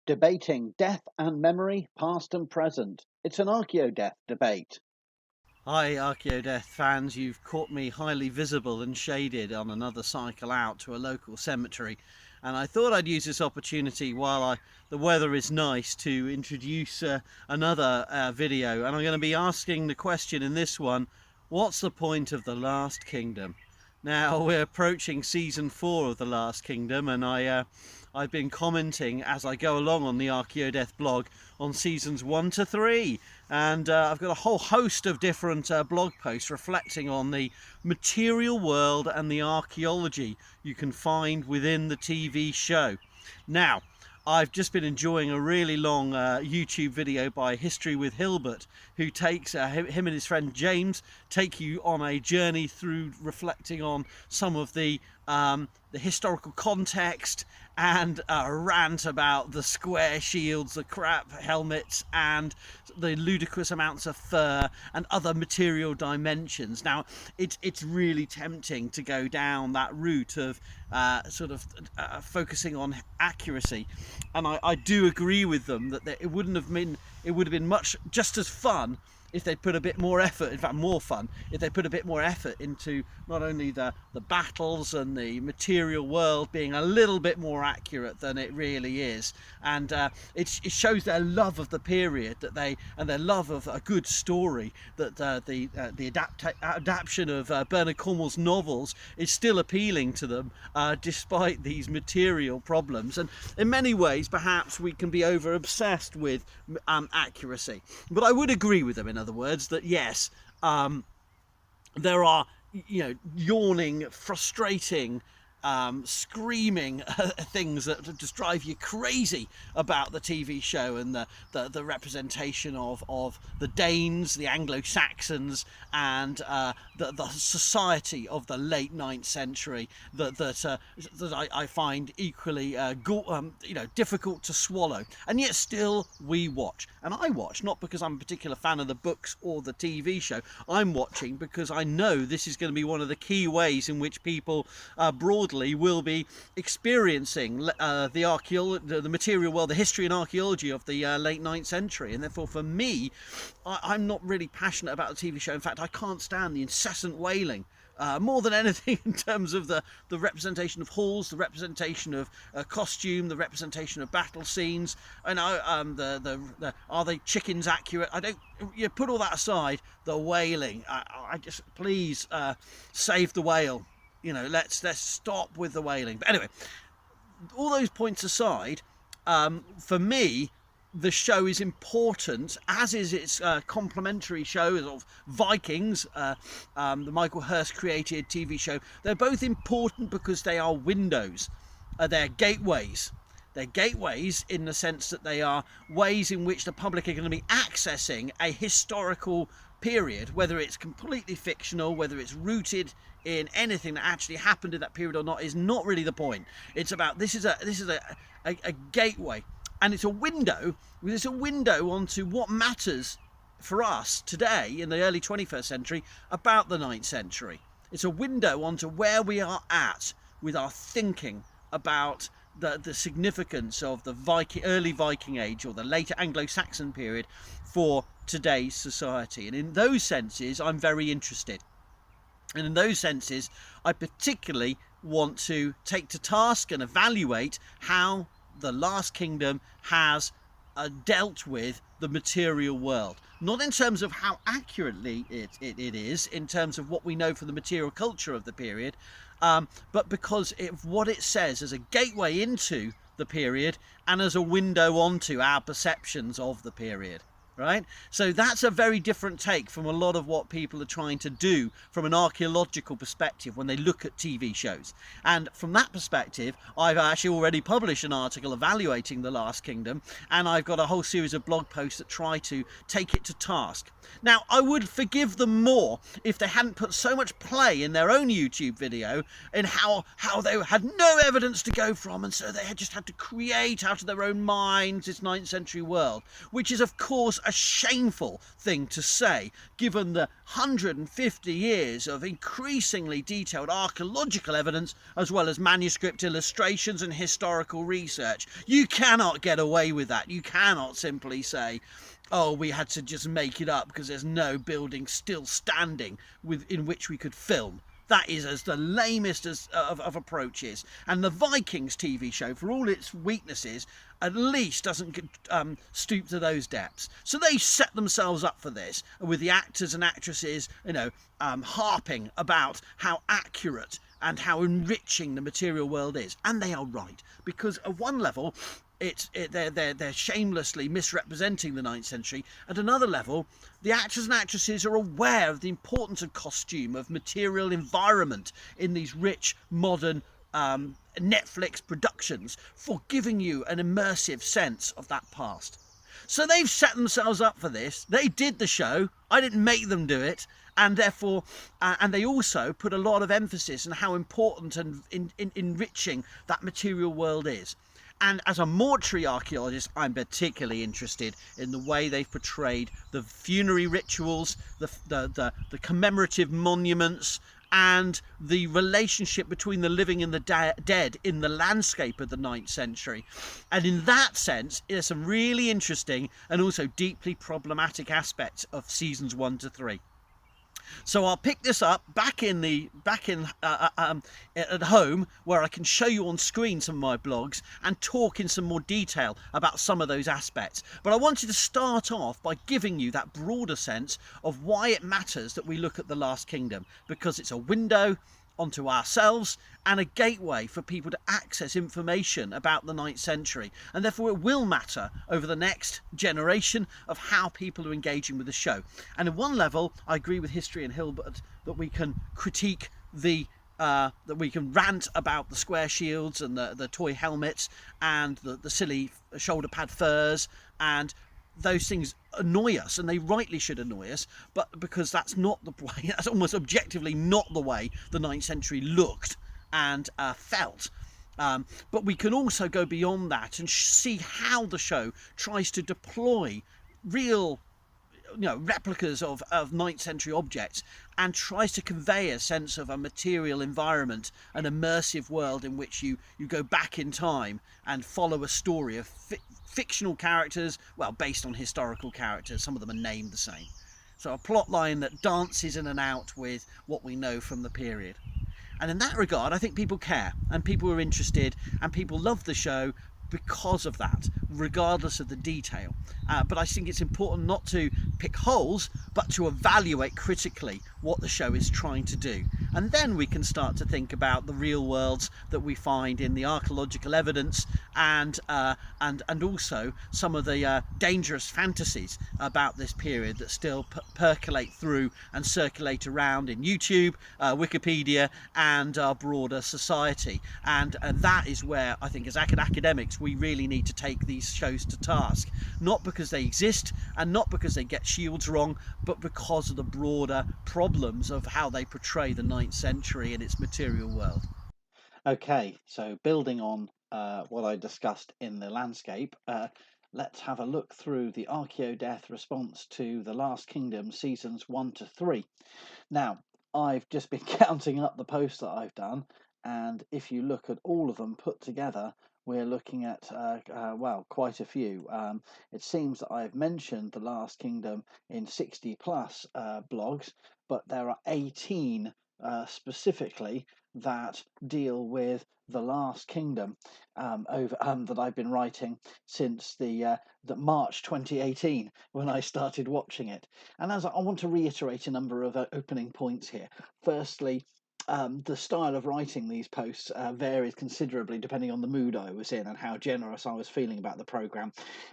Debating death and memory, past and present. It's an Archaeodeath debate. Hi, Archaeodeath fans. You've caught me highly visible and shaded on another cycle out to a local cemetery. And I thought I'd use this opportunity while the weather is nice to introduce another video. And I'm going to be asking the question in this one, what's the point of The Last Kingdom? Now, we're approaching season 4 of The Last Kingdom, and I've been commenting as I go along on the Archaeodeath blog on seasons 1 to 3, and I've got a whole host of different blog posts reflecting on the material world and the archaeology you can find within the TV show. Now, I've just been enjoying a really long YouTube video by History with Hilbert, who takes him and his friend James take you on a journey through reflecting on some of the historical context and a rant about the square shields, the crap helmets, and the ludicrous amounts of fur and other material dimensions. Now, it's really tempting to go down that route of focusing on accuracy, and I do agree with them that it would have been much just as fun if they put a bit more effort, in fact more fun, if they put a bit more effort into not only the battles and the material world being a little bit more accurate than it really is. And it shows their love of the period and their love of a good story, that the adaptation of Bernard Cornwell's novels is still appealing to them despite these material problems. And in many ways perhaps we can be over obsessed with accuracy, but I would agree with them, in other words, that yes, there are yawning, frustrating, screaming things that just drive you crazy about the TV show, and the representation of the Danes, the Anglo-Saxons, and the society of the late 9th century that I find equally difficult to swallow. And yet still we watch, and I watch not because I'm a particular fan of the books or the TV show. I'm watching because I know this is going to be one of the key ways in which people broadly will be experiencing the material world, the history and archaeology of the late 9th century. And therefore for me, I'm not really passionate about the TV show. In fact, I can't stand the incessant wailing more than anything, in terms of the representation of halls, the representation of costume, the representation of battle scenes. I know are the chickens accurate? I don't. You put all that aside. The wailing. I just, please save the whale. Let's stop with the whaling. But anyway, all those points aside, for me, the show is important, as is its complementary shows of Vikings, the Michael Hirst created TV show. They're both important because they are windows. They're gateways. They're gateways in the sense that they are ways in which the public are going to be accessing a historical period, whether it's completely fictional, whether it's rooted in anything that actually happened in that period or not, is not really the point. It's about this is a gateway, and it's a window. It's a window onto what matters for us today in the early 21st century about the 9th century. It's a window onto where we are at with our thinking about the significance of the early Viking age or the later Anglo-Saxon period for today's society. And in those senses, I'm very interested. And in those senses, I particularly want to take to task and evaluate how the Last Kingdom has dealt with the material world. Not in terms of how accurately it is, in terms of what we know from the material culture of the period, but because of what it says as a gateway into the period and as a window onto our perceptions of the period. Right? So that's a very different take from a lot of what people are trying to do from an archaeological perspective when they look at TV shows. And from that perspective, I've actually already published an article evaluating The Last Kingdom, and I've got a whole series of blog posts that try to take it to task. Now, I would forgive them more if they hadn't put so much play in their own YouTube video in how they had no evidence to go from, and so they had just had to create out of their own minds this 9th century world, which is of course a shameful thing to say, given the 150 years of increasingly detailed archaeological evidence, as well as manuscript illustrations and historical research. You cannot get away with that. You cannot simply say, oh, we had to just make it up because there's no building still standing in which we could film. That is as the lamest of approaches. And the Vikings TV show, for all its weaknesses, at least doesn't stoop to those depths. So they set themselves up for this, with the actors and actresses, harping about how accurate and how enriching the material world is. And they are right, because at one level, they're shamelessly misrepresenting the 9th century. At another level, the actors and actresses are aware of the importance of costume, of material environment in these rich, modern Netflix productions for giving you an immersive sense of that past. So they've set themselves up for this. They did the show. I didn't make them do it. And therefore, and they also put a lot of emphasis on how important and enriching that material world is. And as a mortuary archaeologist, I'm particularly interested in the way they've portrayed the funerary rituals, the commemorative monuments, and the relationship between the living and the dead in the landscape of the 9th century. And in that sense, there's some really interesting and also deeply problematic aspects of seasons 1 to 3. So I'll pick this up back at home, where I can show you on screen some of my blogs and talk in some more detail about some of those aspects. But I wanted to start off by giving you that broader sense of why it matters that we look at the Last Kingdom, because it's a window onto ourselves and a gateway for people to access information about the 9th century, and therefore it will matter over the next generation of how people are engaging with the show. And at one level, I agree with History and Hilbert that we can critique that we can rant about the square shields and the toy helmets and the silly shoulder pad furs, and those things annoy us, and they rightly should annoy us, but because that's not the way, that's almost objectively not the way the 9th century looked and felt. But we can also go beyond that and see how the show tries to deploy real replicas of 9th century objects and tries to convey a sense of a material environment, an immersive world in which you go back in time and follow a story of fictional characters, well, based on historical characters. Some of them are named the same. So a plot line that dances in and out with what we know from the period. And in that regard, I think people care, and people are interested, and people love the show because of that, regardless of the detail. But I think it's important not to pick holes, but to evaluate critically what the show is trying to do. And then we can start to think about the real worlds that we find in the archaeological evidence, and also some of the dangerous fantasies about this period that still percolate through and circulate around in YouTube, Wikipedia, and our broader society. And that is where I think, as academics, we really need to take these shows to task, not because they exist and not because they get shields wrong, but because of the broader problems of how they portray the 9th century and its material world. Okay, so building on what I discussed in the landscape, let's have a look through the Archaeodeath response to The Last Kingdom seasons 1 to 3. Now, I've just been counting up the posts that I've done, and if you look at all of them put together, we're looking at, well, quite a few. It seems that I've mentioned The Last Kingdom in 60 plus blogs, but there are 18 specifically that deal with The Last Kingdom that I've been writing since the March 2018 when I started watching it. And as I want to reiterate a number of opening points here. Firstly, the style of writing these posts varied considerably depending on the mood I was in and how generous I was feeling about the program,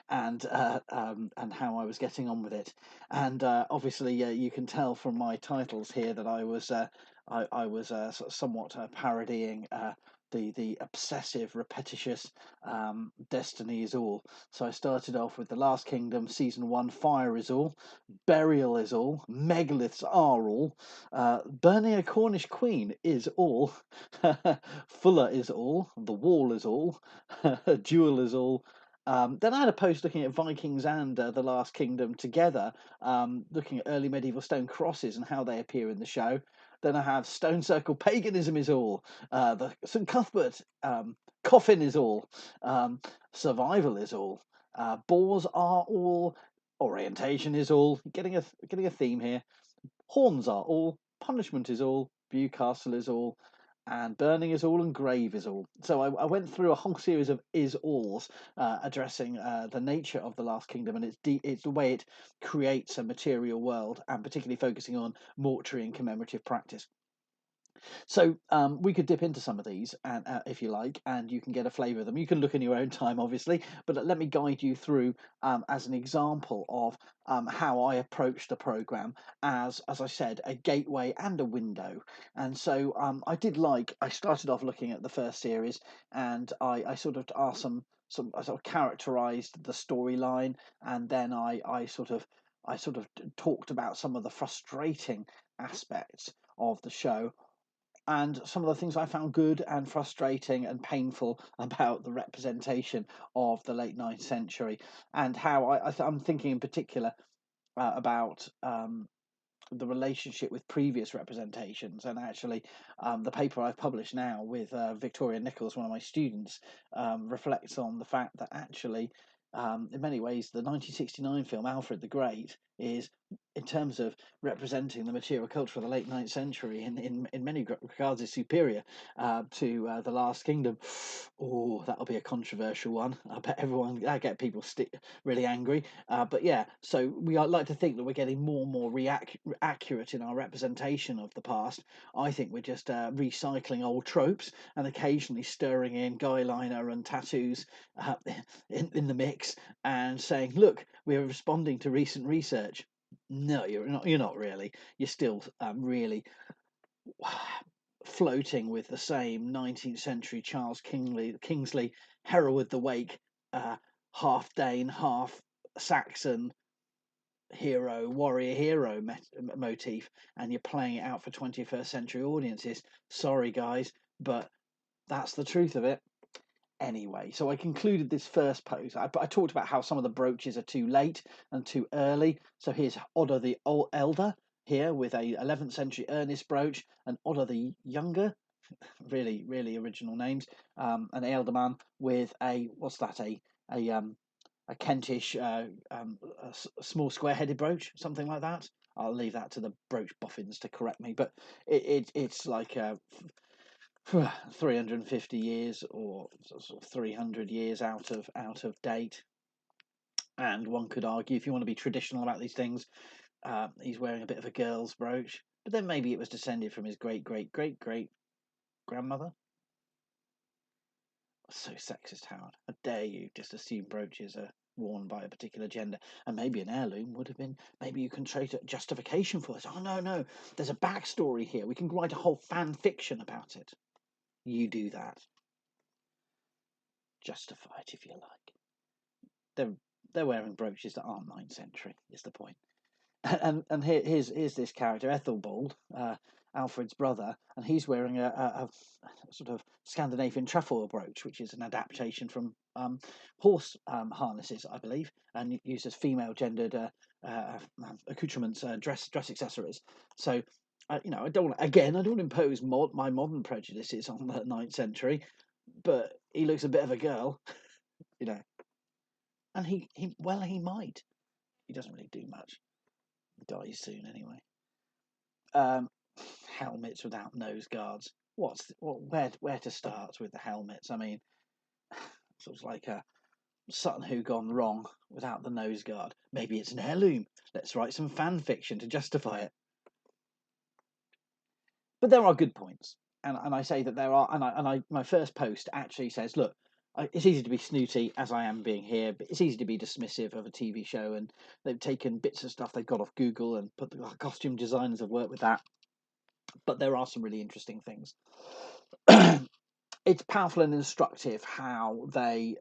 and how I was getting on with it. And obviously, you can tell from my titles here that I was somewhat parodying the obsessive, repetitious Destiny is All. So I started off with The Last Kingdom, Season 1, Fire is All, Burial is All, Megaliths are all, Burning a Cornish Queen is all, Fuller is all, The Wall is all, Duel is all, Then I had a post looking at Vikings and the Last Kingdom together, looking at early medieval stone crosses and how they appear in the show. Then I have Stone Circle paganism is all, the St Cuthbert coffin is all, survival is all, boars are all, orientation is all. Getting a theme here. Horns are all, punishment is all, Bewcastle is all, and burning is all, and grave is all. So I went through a whole series of is alls, addressing the nature of the Last Kingdom and it's the way it creates a material world, and particularly focusing on mortuary and commemorative practice. So we could dip into some of these, and if you like, and you can get a flavour of them. You can look in your own time, obviously, but let me guide you through as an example of how I approached the programme as I said, a gateway and a window. And so I started off looking at the first series, and I sort of asked I sort of characterised the storyline, and then I sort of talked about some of the frustrating aspects of the show, and some of the things I found good and frustrating and painful about the representation of the late 9th century, and how I'm thinking in particular about the relationship with previous representations. And actually, the paper I've published now with Victoria Nichols, one of my students, reflects on the fact that actually, in many ways, the 1969 film Alfred the Great is, in terms of representing the material culture of the late 9th century, in many regards, is superior to the Last Kingdom. Oh, that'll be a controversial one. I bet I get people really angry. But yeah, so we like to think that we're getting more and more accurate in our representation of the past. I think we're just recycling old tropes and occasionally stirring in guy liner and tattoos in the mix and saying, look, we're responding to recent research. No, you're not. You're not really. You're still really floating with the same 19th century Kingsley Hereward the Wake, half Dane, half Saxon warrior hero motif, and you're playing it out for 21st century audiences. Sorry, guys, but that's the truth of it. Anyway, so I concluded this first post. I talked about how some of the brooches are too late and too early. So here's Odda the Elder here with a 11th century Ernest brooch, and Odda the Younger, really, really original names, an Ealdorman with what's that, a Kentish small square-headed brooch, something like that. I'll leave that to the brooch boffins to correct me, but it's like 350 years or sort of 300 years out of date. And one could argue, if you want to be traditional about these things, he's wearing a bit of a girl's brooch, but then maybe it was descended from his great great great great grandmother. So sexist, Howard. How dare you just assume brooches are worn by a particular gender? And maybe an heirloom would have been, maybe you can trade a justification for this. Oh, no, there's a backstory here. We can write a whole fan fiction about it. You do that. Justify it if you like. They're wearing brooches that aren't 9th century, is the point. And here's this character, Ethelbald, Alfred's brother, and he's wearing a sort of Scandinavian trefoil brooch, which is an adaptation from horse harnesses, I believe, and uses female gendered accoutrements, dress accessories. So, I don't want to impose my modern prejudices on the 9th century, but he looks a bit of a girl, and he might. He doesn't really do much. He dies soon anyway. Helmets without nose guards. Where to start with the helmets? I mean, sort of like a Sutton Who Gone Wrong without the nose guard. Maybe it's an heirloom. Let's write some fan fiction to justify it. But there are good points, and I say that there are, and my first post actually says, look, it's easy to be snooty, as I am being here, but it's easy to be dismissive of a TV show, and they've taken bits of stuff they've got off Google and put the costume designers have worked with that. But there are some really interesting things. It's powerful and instructive how there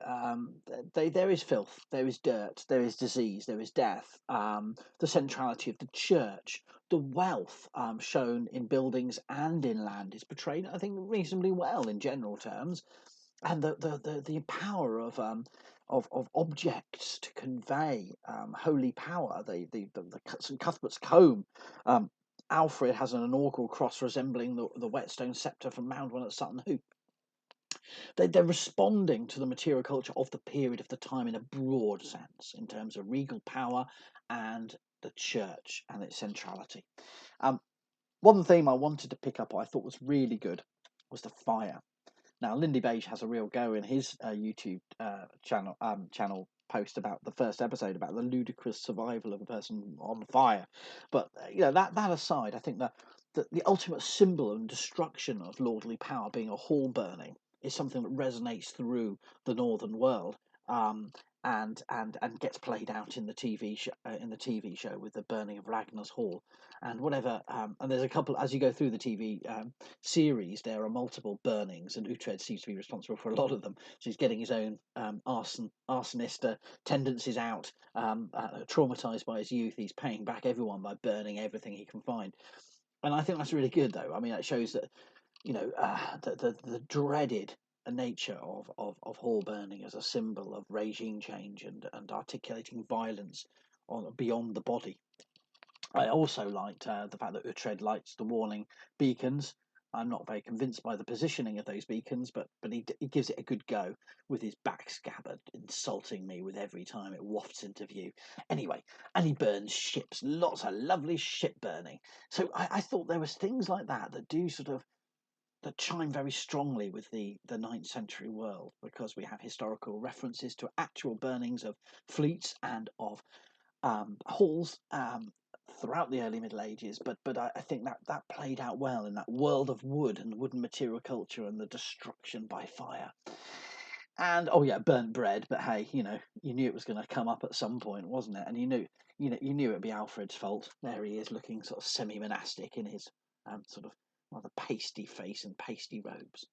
is filth, there is dirt, there is disease, there is death, the centrality of the church, the wealth shown in buildings and in land is portrayed, I think, reasonably well in general terms, and the power of of objects to convey holy power. The St Cuthbert's comb. Alfred has an inaugural cross resembling the whetstone sceptre from Moundwell at Sutton Hoo. They're responding to the material culture of the period of the time in a broad sense, in terms of regal power and the church and its centrality. One theme I wanted to pick up, I thought was really good, was the fire. Now, Lindy Beige has a real go in his YouTube channel post about the first episode about the ludicrous survival of a person on fire. But that aside, I think that the ultimate symbol and destruction of lordly power being a hall burning is something that resonates through the northern world. And gets played out in the TV show with the burning of Ragnar's hall and whatever. And there's a couple as you go through the TV series. There are multiple burnings, and Uhtred seems to be responsible for a lot of them. So he's getting his own arsonist tendencies out. Traumatized by his youth, he's paying back everyone by burning everything he can find. And I think that's really good, though. I mean, it shows that the dreaded nature of hall burning as a symbol of regime change and articulating violence beyond the body. I also liked the fact that Uhtred lights the warning beacons. I'm not very convinced by the positioning of those beacons, but he gives it a good go with his back scabbard insulting me with every time it wafts into view. Anyway, and he burns ships, lots of lovely ship burning. So I thought there was things like that do sort of that chime very strongly with the 9th century world, because we have historical references to actual burnings of fleets and of halls throughout the early Middle Ages. But I think that played out well in that world of wood and wooden material culture and the destruction by fire. And burnt bread. But hey, you knew it was going to come up at some point, wasn't it? And you knew it'd be Alfred's fault. There he is, looking sort of semi-monastic in his sort of rather pasty face and pasty robes.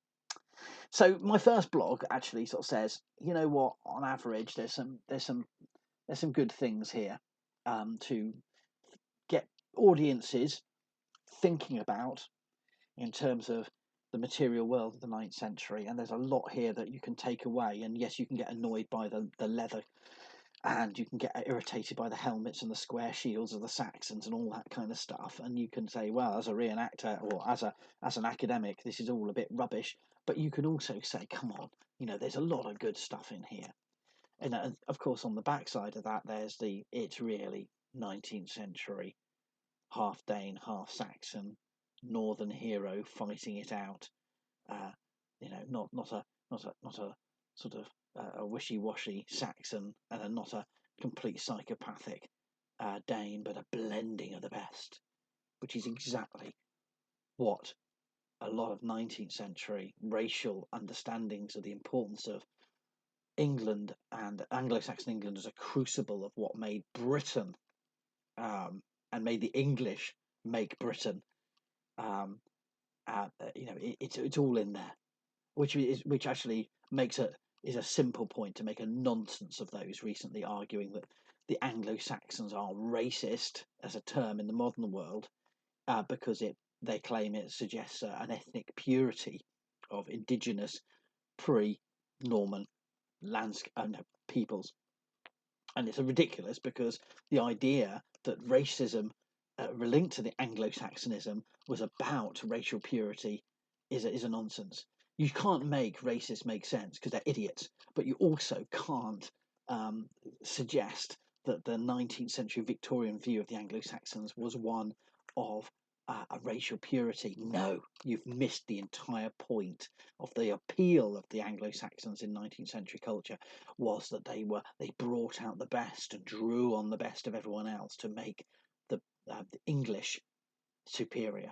So my first blog actually sort of says, you know what? On average, there's some good things here to get audiences thinking about in terms of the material world of the 9th century. And there's a lot here that you can take away. And yes, you can get annoyed by the leather, and you can get irritated by the helmets and the square shields of the Saxons and all that kind of stuff. And you can say, well, as a reenactor or as an academic, this is all a bit rubbish. But you can also say, come on, there's a lot of good stuff in here. And of course, on the backside of that, there's it's really 19th century, half Dane, half Saxon, northern hero fighting it out. Not a sort of a wishy-washy Saxon and not a complete psychopathic Dane, but a blending of the best, which is exactly what a lot of 19th century racial understandings of the importance of England and Anglo-Saxon England as a crucible of what made Britain and made the English make Britain. It's all in there, which actually is a simple point to make a nonsense of those recently arguing that the Anglo-Saxons are racist as a term in the modern world because they claim it suggests an ethnic purity of indigenous pre-Norman peoples. And it's ridiculous because the idea that racism linked to the Anglo-Saxonism was about racial purity is a nonsense. You can't make racists make sense because they're idiots, but you also can't suggest that the 19th century Victorian view of the Anglo-Saxons was one of a racial purity. No, you've missed the entire point of the appeal of the Anglo-Saxons in 19th century culture was that they brought out the best and drew on the best of everyone else to make the English superior.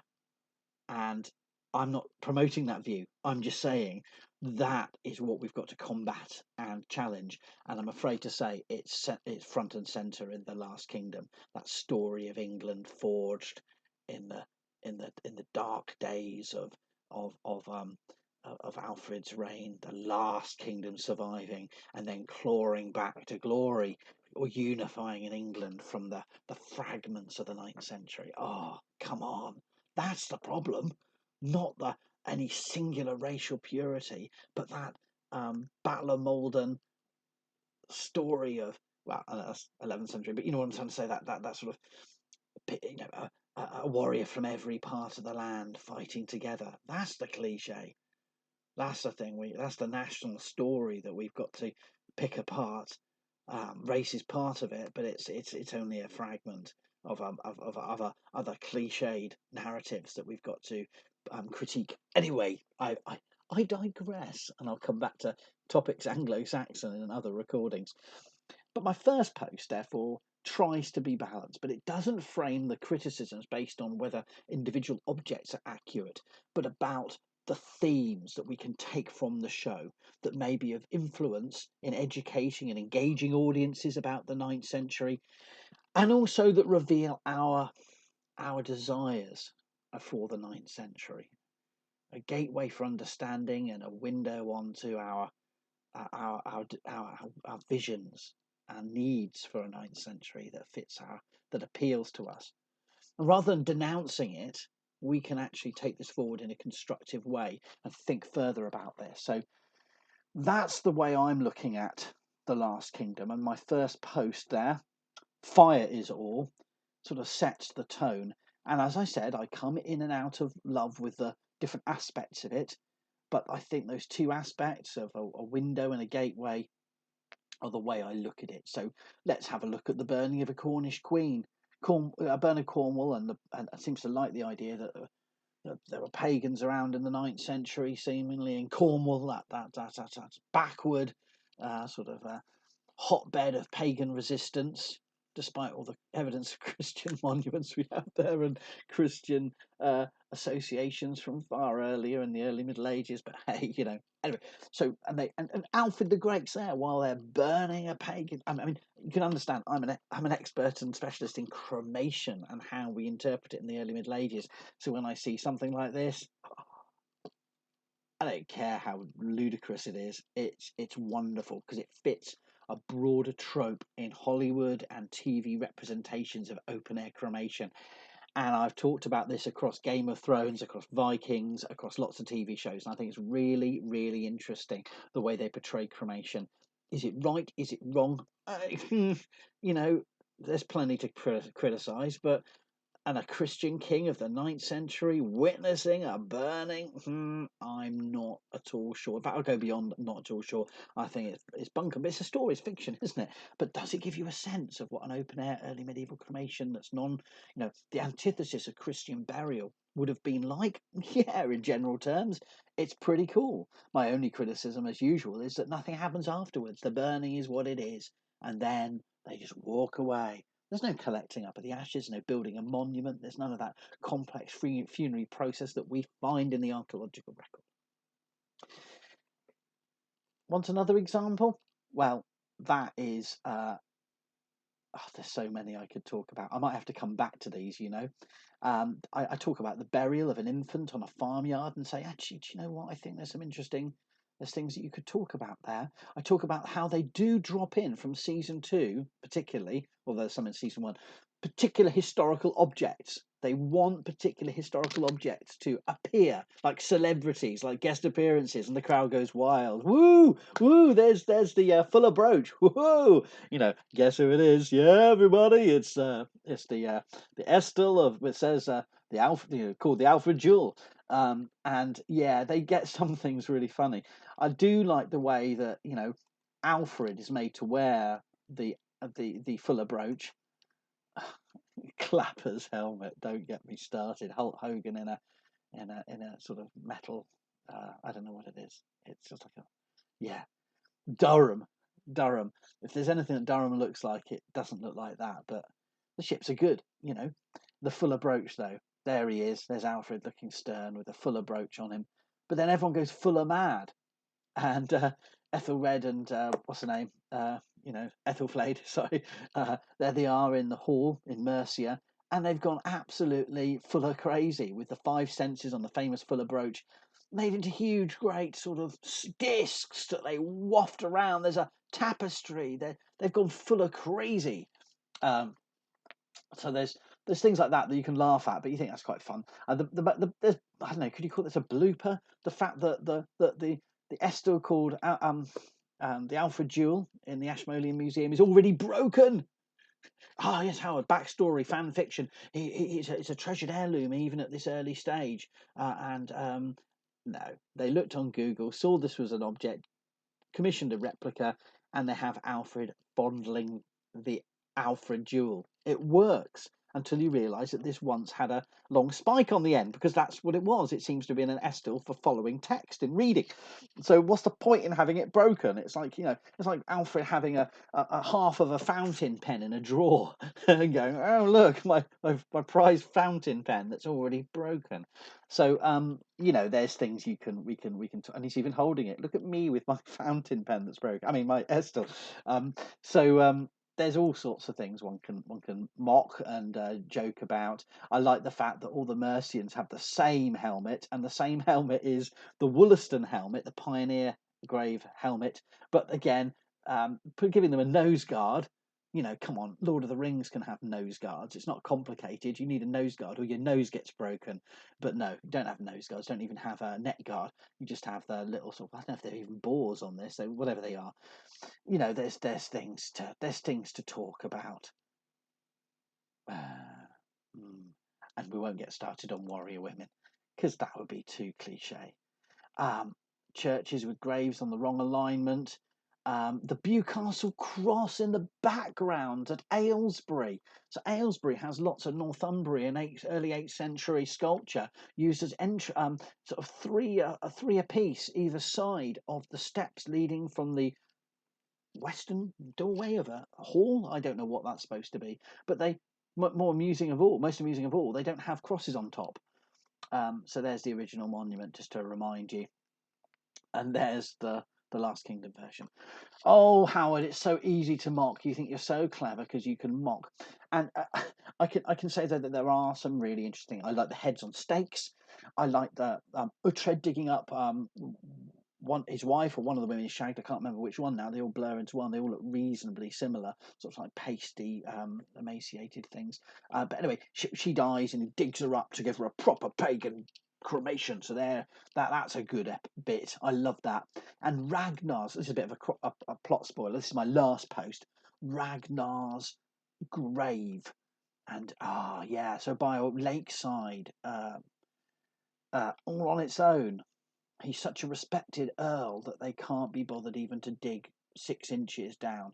And I'm not promoting that view. I'm just saying that is what we've got to combat and challenge. And I'm afraid to say it's front and center in the Last Kingdom. That story of England forged in the dark days of Alfred's reign, the last kingdom surviving, and then clawing back to glory, or unifying in England from the fragments of the 9th century. Oh, come on. That's the problem. Not any singular racial purity, but that Battle of Malden story of, well, I know that's 11th century, but you know what I'm trying to say, that sort of, you know, a warrior from every part of the land fighting together. That's the cliche. That's the thing. That's the national story that we've got to pick apart. Race is part of it, but it's only a fragment of other cliched narratives that we've got to critique. Anyway, I digress, and I'll come back to topics Anglo-Saxon in other recordings. But my first post, therefore, tries to be balanced, but it doesn't frame the criticisms based on whether individual objects are accurate, but about the themes that we can take from the show that may be of influence in educating and engaging audiences about the 9th century, and also that reveal our desires for the 9th century, a gateway for understanding and a window onto our visions, our needs for a 9th century that appeals to us. And rather than denouncing it, we can actually take this forward in a constructive way and think further about this. So that's the way I'm looking at The Last Kingdom. And my first post there, Fire is All, sort of sets the tone. And as I said, I come in and out of love with the different aspects of it. But I think those two aspects of a window and a gateway are the way I look at it. So let's have a look at the burning of a Cornish queen. Bernard Cornwall and seems to like the idea that there were pagans around in the 9th century, seemingly in Cornwall, that backward sort of hotbed of pagan resistance, despite all the evidence of Christian monuments we have there and Christian associations from far earlier in the early Middle Ages. But hey, anyway. So and Alfred the Great's there while they're burning a pagan. I mean, you can understand. I'm an expert and specialist in cremation and how we interpret it in the early Middle Ages. So when I see something like this, I don't care how ludicrous it is. It's wonderful because it fits a broader trope in Hollywood and TV representations of open air cremation. And I've talked about this across Game of Thrones, across Vikings, across lots of TV shows. And I think it's really, really interesting the way they portray cremation. Is it right? Is it wrong? There's plenty to criticize, but and a Christian king of the 9th century witnessing a burning, I'm not at all sure. In fact, I'll go beyond not at all sure. I think it's bunkum, but it's a story, it's fiction, isn't it? But does it give you a sense of what an open-air early medieval cremation that's the antithesis of Christian burial would have been like? Yeah, in general terms, it's pretty cool. My only criticism, as usual, is that nothing happens afterwards. The burning is what it is, and then they just walk away. There's no collecting up of the ashes, no building a monument. There's none of that complex funerary process that we find in the archaeological record. Want another example? Well, that is... there's so many I could talk about. I might have to come back to these, I talk about the burial of an infant on a farmyard and say, actually, do you know what? I think there's things that you could talk about there. I talk about how they do drop in from season 2, particularly, although there's some in season 1, particular historical objects. They want particular historical objects to appear, like celebrities, like guest appearances, and the crowd goes wild. Woo, woo! There's the Fuller brooch. Woo! Guess who it is? Yeah, everybody, it's the Estel of it says the Alfred, called the Alfred Jewel. And yeah, they get some things really funny. I do like the way that Alfred is made to wear the Fuller brooch. Clapper's helmet. Don't get me started. Hulk Hogan in a sort of metal. I don't know what it is. It's just like Durham. If there's anything that Durham looks like, it doesn't look like that. But the ships are good. The Fuller brooch though. There he is. There's Alfred looking stern with a Fuller brooch on him. But then everyone goes Fuller mad, and Ethelred and what's her name? Ethelflaed. Sorry. There they are in the hall in Mercia, and they've gone absolutely Fuller crazy with the 5 senses on the famous Fuller brooch, made into huge, great sort of discs that they waft around. There's a tapestry. They've gone Fuller crazy. So there's things like that you can laugh at, but you think that's quite fun. There's, I don't know, could you call this a blooper? The fact that the Estel called The Alfred Jewel in the Ashmolean Museum is already broken. Ah, yes, Howard, backstory, fan fiction. It's a treasured heirloom even at this early stage. No, they looked on Google, saw this was an object, commissioned a replica, and they have Alfred fondling the Alfred Jewel. It works until you realise that this once had a long spike on the end, because that's what it was. It seems to be an Estil for following text in reading. So what's the point in having it broken? It's like, it's like Alfred having a half of a fountain pen in a drawer and going, oh look, my prized fountain pen that's already broken. So there's things and he's even holding it. Look at me with my fountain pen that's broken. I mean, my Estil. There's all sorts of things one can mock and joke about. I like the fact that all the Mercians have the same helmet, and the same helmet is the Wollaston helmet, the Pioneer Grave helmet. But again, giving them a nose guard. Come on, Lord of the Rings can have nose guards. It's not complicated. You need a nose guard or your nose gets broken. But no, you don't have nose guards. Don't even have a neck guard. You just have the little sort of, I don't know if they're even boars on this, so whatever they are. There's things to talk about. And we won't get started on warrior women, because that would be too cliche. Churches with graves on the wrong alignment. The Bewcastle Cross in the background at Aylesbury. So Aylesbury has lots of Northumbrian early 8th century sculpture used as sort of three apiece either side of the steps leading from the western doorway of a hall. I don't know what that's supposed to be, but most amusing of all, they don't have crosses on top. So there's the original monument, just to remind you. And there's the Last Kingdom version. Oh, Howard, it's so easy to mock. You think you're so clever because you can mock. And I can say that there are some really interesting. I like the heads on stakes. I like the Uhtred digging up his wife or one of the women he shagged. I can't remember which one now. They all blur into one. They all look reasonably similar, sort of like pasty, emaciated things. But anyway, she dies and he digs her up to give her a proper pagan cremation. So that's a good bit. I love that. And Ragnar's, this is a bit of a plot spoiler. This is my last post. Ragnar's grave, and so by a lakeside, all on its own. He's such a respected earl that they can't be bothered even to dig 6 inches down.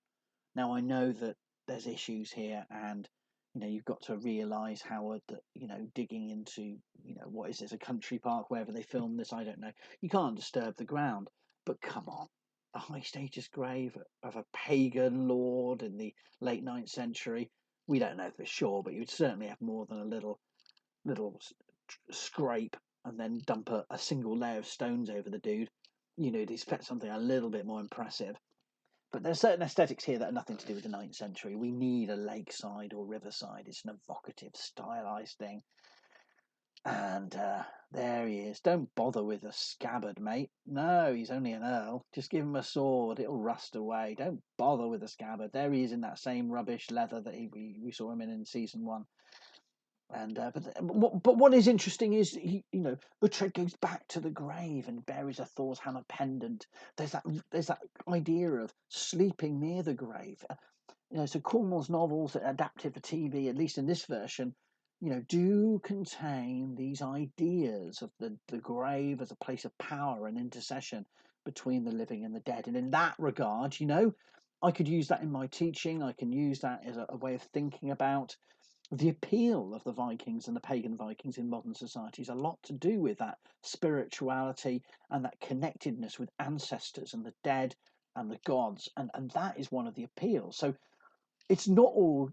Now I know that there's issues here, and you've got to realise, Howard, that digging into what is this, a country park, wherever they filmed this, I don't know. You can't disturb the ground, but come on, a high status grave of a pagan lord in the late 9th century. We don't know for sure, but you'd certainly have more than a little scrape and then dump a single layer of stones over the dude. You'd expect something a little bit more impressive. But there's certain aesthetics here that are nothing to do with the 9th century. We need a lakeside or riverside. It's an evocative, stylized thing. And there he is. Don't bother with a scabbard, mate. No, he's only an earl. Just give him a sword. It'll rust away. Don't bother with a scabbard. There he is in that same rubbish leather that we saw him in season 1. And but what is interesting is Uhtred goes back to the grave and buries a Thor's hammer pendant. There's that idea of sleeping near the grave. So Cornwell's novels that are adapted for TV, at least in this version, do contain these ideas of the grave as a place of power and intercession between the living and the dead. And in that regard, I could use that in my teaching. I can use that as a way of thinking about the appeal of the Vikings and the pagan Vikings in modern society. Is a lot to do with that spirituality and that connectedness with ancestors and the dead and the gods, and that is one of the appeals. So it's not all,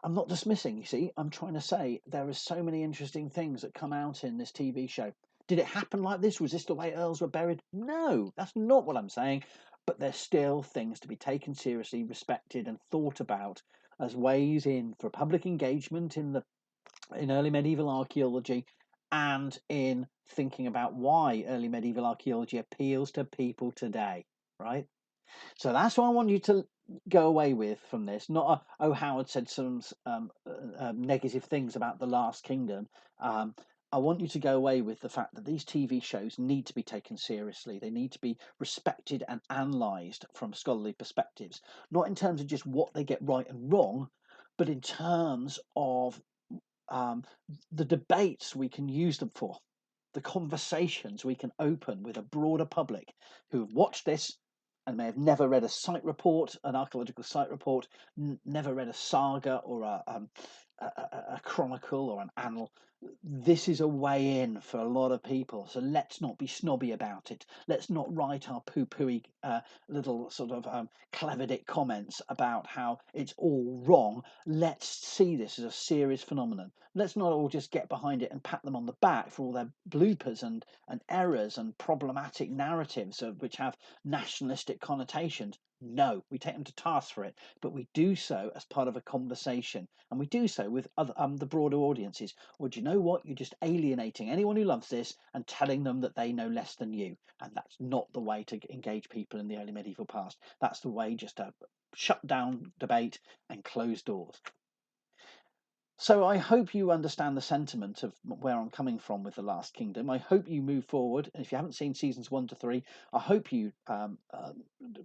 I'm not dismissing, you see. I'm trying to say there are so many interesting things that come out in this TV show. Did it happen like this? Was this the way earls were buried? No, that's not what I'm saying. But there's still things to be taken seriously, respected, and thought about as ways in for public engagement in early medieval archaeology, and in thinking about why early medieval archaeology appeals to people today, right? So that's what I want you to go away with from this. Not Howard said some negative things about the Last Kingdom. I want you to go away with the fact that these TV shows need to be taken seriously. They need to be respected and analysed from scholarly perspectives, not in terms of just what they get right and wrong, but in terms of the debates we can use them for, the conversations we can open with a broader public who have watched this and may have never read a site report, an archaeological site report, never read a saga or a chronicle or an annal. This is a way in for a lot of people, so let's not be snobby about it. Let's not write our poo-pooey little sort of clever dick comments about how it's all wrong. Let's see this as a serious phenomenon. Let's not all just get behind it and pat them on the back for all their bloopers and errors and problematic narratives which have nationalistic connotations. No, we take them to task for it, but we do so as part of a conversation, and we do so with other, the broader audiences. Or do you know what? You're just alienating anyone who loves this and telling them that they know less than you, and that's not the way to engage people in the early medieval past. That's the way just to shut down debate and close doors. So I hope you understand the sentiment of where I'm coming from with The Last Kingdom. I hope you move forward. And if you haven't seen seasons 1 to 3, I hope you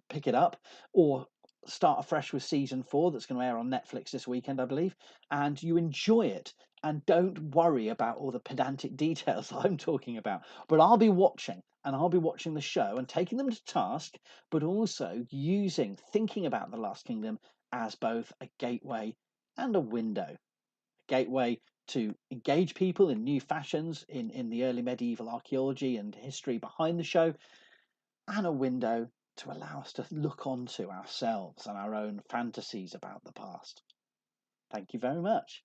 pick it up or start afresh with season 4 that's going to air on Netflix this weekend, I believe, and you enjoy it. And don't worry about all the pedantic details I'm talking about. But I'll be watching, and I'll be watching the show and taking them to task, but also thinking about The Last Kingdom as both a gateway and a window. Gateway to engage people in new fashions in the early medieval archaeology and history behind the show, and a window to allow us to look onto ourselves and our own fantasies about the past. Thank you very much.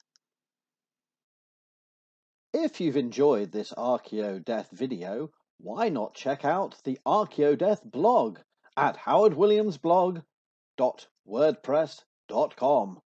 If you've enjoyed this Archaeodeath video, why not check out the Archaeodeath blog at howardwilliamsblog.wordpress.com.